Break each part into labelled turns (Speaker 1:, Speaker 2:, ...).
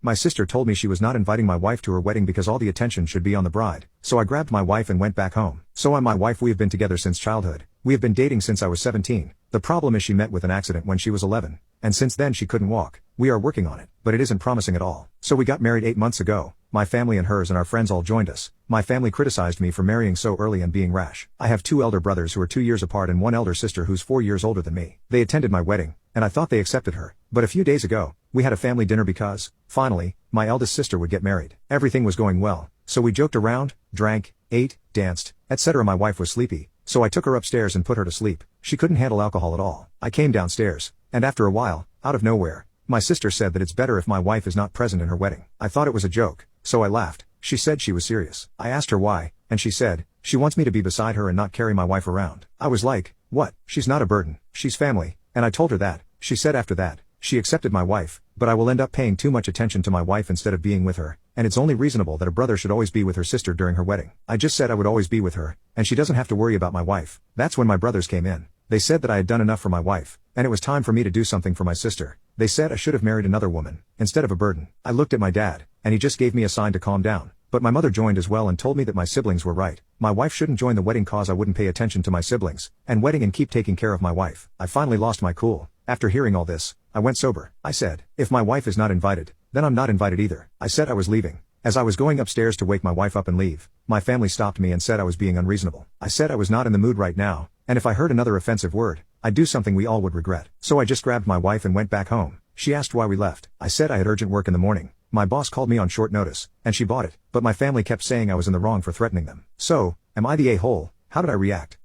Speaker 1: My sister told me she was not inviting my wife to her wedding because all the attention should be on the bride, so I grabbed my wife and went back home. So I'm my wife. We have been together since childhood. We have been dating since I was 17. The problem is she met with an accident when she was 11, and since then she couldn't walk. We are working on it, but it isn't promising at all. So we got married 8 months ago. My family and hers and our friends all joined us. My family criticized me for marrying so early and being rash. I have 2 elder brothers who are 2 years apart and 1 elder sister who's 4 years older than me. They attended my wedding, and I thought they accepted her. But a few days ago, we had a family dinner because, finally, my eldest sister would get married. Everything was going well, so we joked around, drank, ate, danced, etc. My wife was sleepy, so I took her upstairs and put her to sleep. She couldn't handle alcohol at all. I came downstairs, and after a while, out of nowhere, my sister said that it's better if my wife is not present in her wedding. I thought it was a joke, so I laughed. She said she was serious. I asked her why, and she said, she wants me to be beside her and not carry my wife around. I was like, what? She's not a burden. She's family. And I told her that. She said after that, she accepted my wife, but I will end up paying too much attention to my wife instead of being with her, and it's only reasonable that a brother should always be with her sister during her wedding. I just said I would always be with her, and she doesn't have to worry about my wife. That's when my brothers came in. They said that I had done enough for my wife, and it was time for me to do something for my sister. They said I should have married another woman, instead of a burden. I looked at my dad, and he just gave me a sign to calm down. But my mother joined as well and told me that my siblings were right. My wife shouldn't join the wedding cause I wouldn't pay attention to my siblings, and wedding and keep taking care of my wife. I finally lost my cool. After hearing all this, I went sober. I said, if my wife is not invited, then I'm not invited either. I said I was leaving. As I was going upstairs to wake my wife up and leave, my family stopped me and said I was being unreasonable. I said I was not in the mood right now, and if I heard another offensive word, I'd do something we all would regret. So I just grabbed my wife and went back home. She asked why we left. I said I had urgent work in the morning. My boss called me on short notice, and she bought it, but my family kept saying I was in the wrong for threatening them. So, am I the a-hole? How did I react?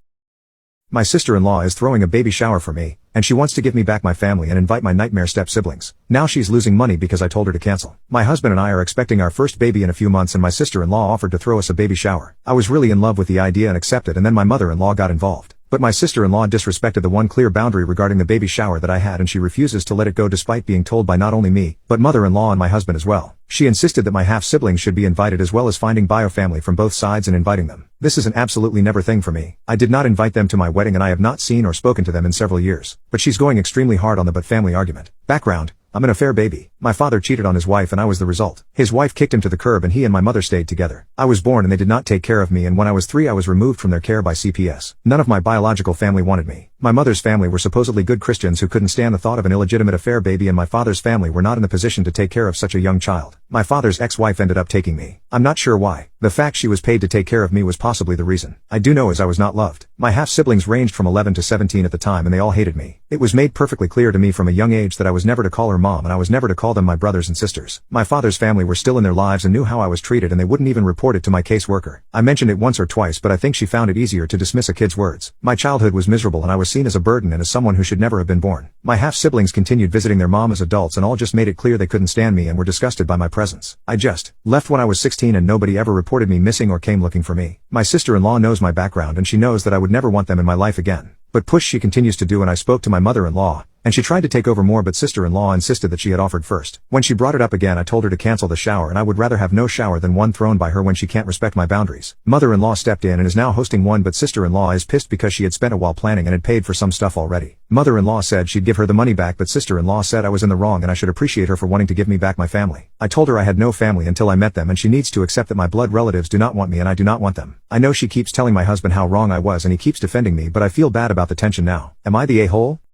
Speaker 1: My sister-in-law is throwing a baby shower for me, and she wants to give me back my family and invite my nightmare step-siblings. Now she's losing money because I told her to cancel. My husband and I are expecting our first baby in a few months and my sister-in-law offered to throw us a baby shower. I was really in love with the idea and accepted, and then my mother-in-law got involved. But my sister-in-law disrespected the one clear boundary regarding the baby shower that I had, and she refuses to let it go despite being told by not only me, but mother-in-law and my husband as well. She insisted that my half-siblings should be invited as well as finding bio-family from both sides and inviting them. This is an absolutely never thing for me. I did not invite them to my wedding and I have not seen or spoken to them in several years. But she's going extremely hard on the but family argument. Background. I'm an affair baby. My father cheated on his wife and I was the result. His wife kicked him to the curb and he and my mother stayed together. I was born and they did not take care of me, and when I was 3 I was removed from their care by CPS. None of my biological family wanted me. My mother's family were supposedly good Christians who couldn't stand the thought of an illegitimate affair baby, and my father's family were not in the position to take care of such a young child. My father's ex-wife ended up taking me. I'm not sure why. The fact she was paid to take care of me was possibly the reason. I do know is I was not loved. My half-siblings ranged from 11 to 17 at the time and they all hated me. It was made perfectly clear to me from a young age that I was never to call her mom and I was never to call them my brothers and sisters. My father's family were still in their lives and knew how I was treated, and they wouldn't even report it to my caseworker. I mentioned it once or twice, but I think she found it easier to dismiss a kid's words. My childhood was miserable and I was seen as a burden and as someone who should never have been born. My half-siblings continued visiting their mom as adults and all just made it clear they couldn't stand me and were disgusted by my presence. I just left when I was 16 and nobody ever reported me missing or came looking for me. My sister-in-law knows my background and she knows that I would never want them in my life again. But push she continues to do, and I spoke to my mother-in-law, and she tried to take over more, but sister-in-law insisted that she had offered first. When she brought it up again I told her to cancel the shower, and I would rather have no shower than one thrown by her when she can't respect my boundaries. Mother-in-law stepped in and is now hosting one, but sister-in-law is pissed because she had spent a while planning and had paid for some stuff already. Mother-in-law said she'd give her the money back, but sister-in-law said I was in the wrong and I should appreciate her for wanting to give me back my family. I told her I had no family until I met them and she needs to accept that my blood relatives do not want me and I do not want them. I know she keeps telling my husband how wrong I was and he keeps defending me, but I feel bad about the tension now. Am I the a-hole?